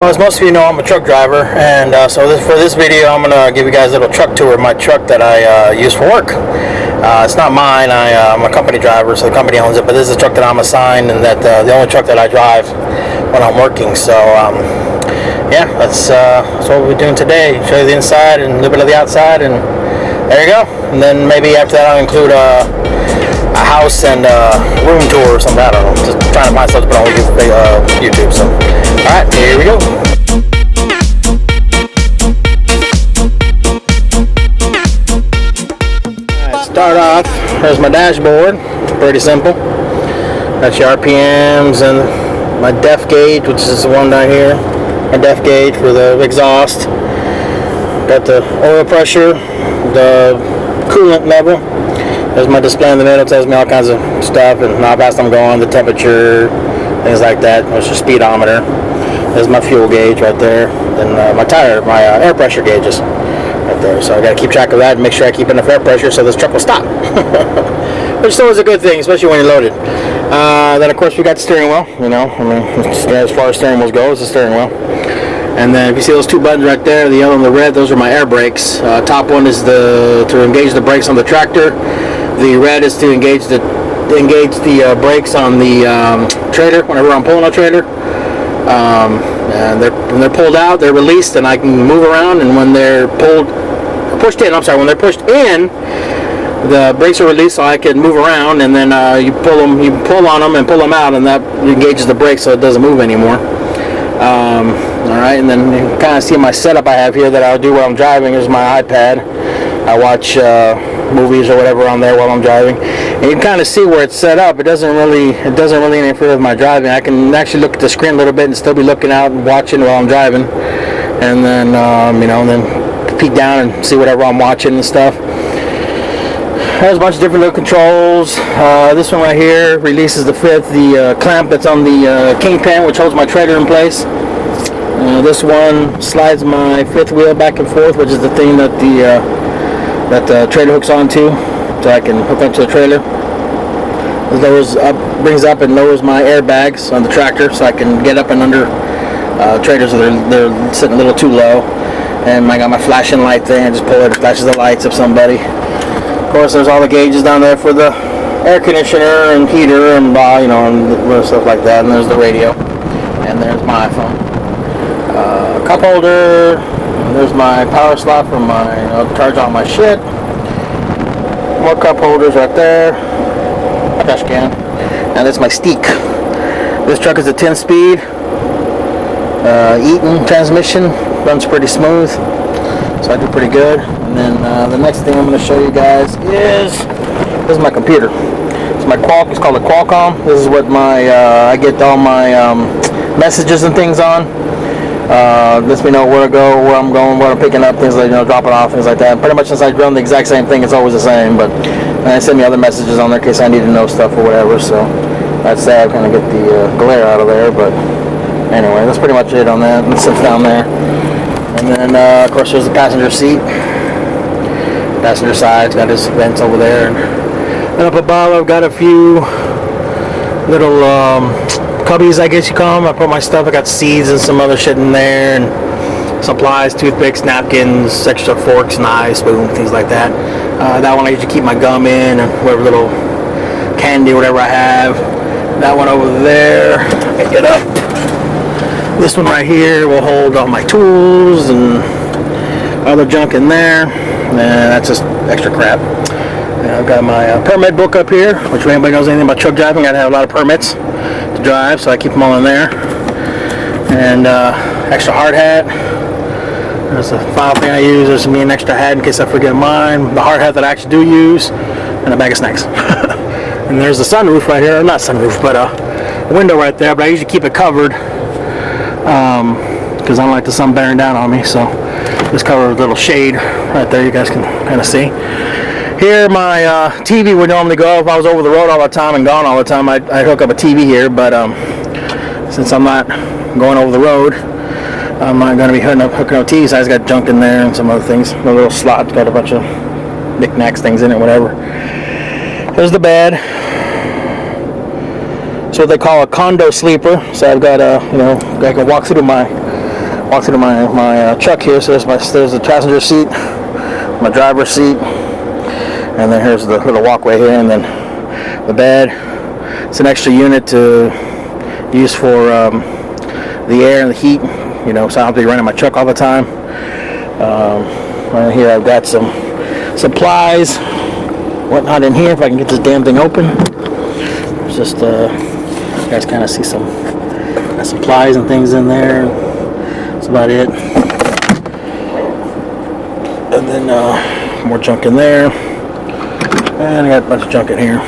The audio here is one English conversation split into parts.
Well, as most of you know, I'm a truck driver, and for this video, I'm going to give you guys a little truck tour of my truck that I use for work. It's not mine. I'm a company driver, so the company owns it, but this is a truck that I'm assigned, and that the only truck that I drive when I'm working. So, yeah, that's what we'll be doing today. Show you the inside and a little bit of the outside, and there you go. And then maybe after that, I'll include a house and room tour or something. I don't know. Just trying to find stuff to put on YouTube. So, all right, here we go. Start off. There's my dashboard. Pretty simple. That's your RPMs and my def gauge, which is the one down here. My def gauge for the exhaust. Got the oil pressure, the coolant level. There's my display in the middle. It tells me all kinds of stuff and how fast I'm going, the temperature, things like that. There's your speedometer. There's my fuel gauge right there. Then my air pressure gauges right there. So I got to keep track of that and make sure I keep enough air pressure so this truck will stop. Which is always a good thing, especially when you're loaded. Then of course we got the steering wheel. You know, I mean, as far as steering wheels go, it's the steering wheel. And then if you see those two buttons right there, the yellow and the red, those are my air brakes. Top one is to engage the brakes on the tractor. The red is to engage the brakes on the trailer whenever I'm pulling a trailer. And when they're pulled out, they're released, and I can move around. And when they're pushed in, when they're pushed in, the brakes are released, so I can move around. And then you pull on them and pull them out, and that engages the brakes, so it doesn't move anymore. All right, and then you can kind of see my setup I have here that I'll do while I'm driving. Here's my iPad. I watch movies or whatever on there while I'm driving, and you can kind of see where it's set up. It doesn't really interfere with my driving. I can actually look at the screen a little bit and still be looking out and watching while I'm driving, and then then peek down and see whatever I'm watching and stuff. There's a bunch of different little controls. This one right here releases the clamp that's on the kingpin, which holds my trailer in place. This one slides my fifth wheel back and forth, which is the thing that the trailer hooks onto, so I can hook onto the trailer. It brings up and lowers my airbags on the tractor, so I can get up and under trailers so they're sitting a little too low. And I got my flashing light thing. I just pull it, it flashes the lights of somebody. Of course, there's all the gauges down there for the air conditioner and heater and and stuff like that. And there's the radio, and there's my iPhone. Cup holder. There's my power slot for my charge all my shit. More cup holders right there. Trash can. And that's my Steak. This truck is a 10-speed Eaton transmission. Runs pretty smooth, so I do pretty good. And then the next thing I'm going to show you guys is my computer. It's called a Qualcomm. This is what I get all my messages and things on. Lets me know where to go, where I'm going, what I'm picking up, things like dropping off, things like that. And pretty much since I run the exact same thing, it's always the same. But they send me other messages on there in case I need to know stuff or whatever. So that's that. I kind of get the glare out of there. But anyway, that's pretty much it on that. It sits down there. And then of course there's the passenger seat. Passenger side's got his vents over there. And up above I've got a few little cubbies, I guess you call them. I put my stuff. I got seeds and some other shit in there, and supplies, toothpicks, napkins, extra forks, knives, spoons, things like that. That one I usually keep my gum in and whatever little candy, whatever I have. That one over there, pick it up. This one right here will hold all my tools and other junk in there. And that's just extra crap. And I've got my permit book up here, which if anybody knows anything about truck driving, I have a lot of permits to drive, so I keep them all in there. And extra hard hat. There's a file thing I use. There's me an extra hat in case I forget mine. The hard hat that I actually do use, and a bag of snacks. And there's the sunroof right here. Not sunroof, but a window right there. But I usually keep it covered because I don't like the sun bearing down on me. So just cover with a little shade right there. You guys can kind of see. Here, my TV would normally go if I was over the road all the time and gone all the time. I'd hook up a TV here, but since I'm not going over the road, I'm not going to be hooking up TVs. I just got junk in there and some other things. A little slot, got a bunch of knickknacks, things in it, whatever. There's the bed. It's what they call a condo sleeper. So I've got I can walk through my walk through my truck here. So there's the passenger seat, my driver's seat, and then here's the little walkway here, and then the bed. It's an extra unit to use for the air and the heat, you know, so I don't have to be running my truck all the time. Right here I've got some supplies, whatnot in here. If I can get this damn thing open. It's just you guys kind of see some supplies and things in there. That's about it. And then more junk in there, and I got a bunch of junk in here,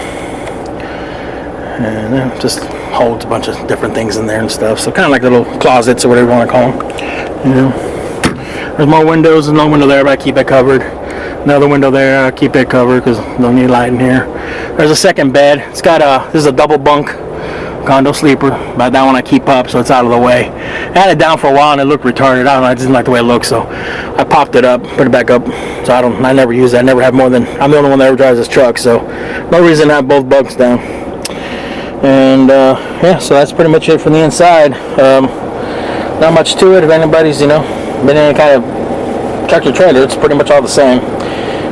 and just holds a bunch of different things in there and stuff. So kind of like little closets or whatever you want to call them. You know, there's more windows. There's no window there, but I keep it covered. Another window there, I keep it covered because no need light in here. There's a second bed. It's got this is a double bunk condo sleeper, but that one I keep up so it's out of the way. I had it down for a while and it looked retarded. I don't know, I didn't like the way it looked, so I popped it up, put it back up. So I never use that. I never have more than, I'm the only one that ever drives this truck, so no reason to have both bunks down. And yeah, so that's pretty much it from the inside. Not much to it. If anybody's, you know, been in any kind of tractor trailer, it's pretty much all the same.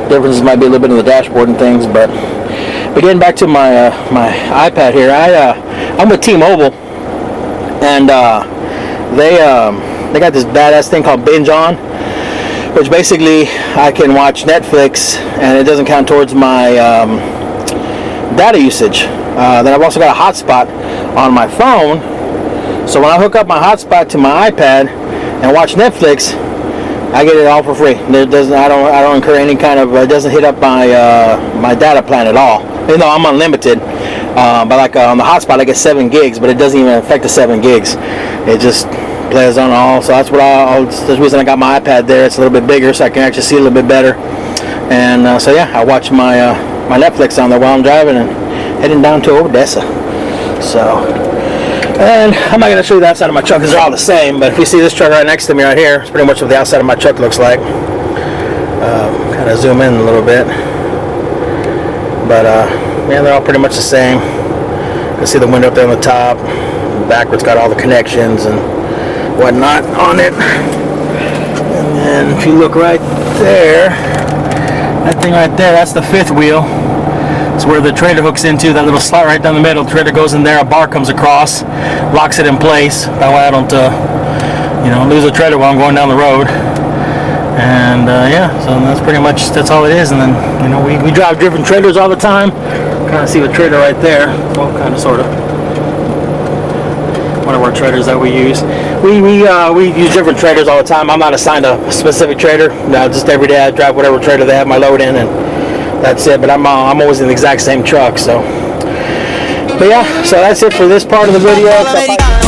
Differences might be a little bit in the dashboard and things, but getting back to my my iPad here, I'm with T-Mobile, and they got this badass thing called Binge On, which basically I can watch Netflix and it doesn't count towards my data usage. Then I've also got a hotspot on my phone, so when I hook up my hotspot to my iPad and watch Netflix, I get it all for free. I don't incur any kind of. It doesn't hit up my my data plan at all. You know, I'm unlimited, but like on the hotspot I get 7 gigs, but it doesn't even affect the 7 gigs. It just plays on all. So that's what that's the reason I got my iPad there. It's a little bit bigger, so I can actually see a little bit better. And so yeah, I watch my my Netflix on there while I'm driving and heading down to Odessa. So. And I'm not going to show you the outside of my truck because they're all the same, but if you see this truck right next to me right here, it's pretty much what the outside of my truck looks like. Kind of zoom in a little bit. But yeah, they're all pretty much the same. You can see the window up there on the top. Backwards got all the connections and whatnot on it. And then if you look right there, that thing right there, that's the 5th wheel. It's where the trailer hooks into, that little slot right down the middle. The trailer goes in there, a bar comes across, locks it in place. That way I don't, you know, lose a trailer while I'm going down the road. And yeah, so that's all it is. And then, you know, we drive different trailers all the time. Kind of see the trailer right there. Well, kind of, sort of. One of our trailers that we use. We use different trailers all the time. I'm not assigned a specific trailer. No, just every day I drive whatever trailer they have my load in, and that's it. But I'm always in the exact same truck. So, but yeah, so that's it for this part of the video.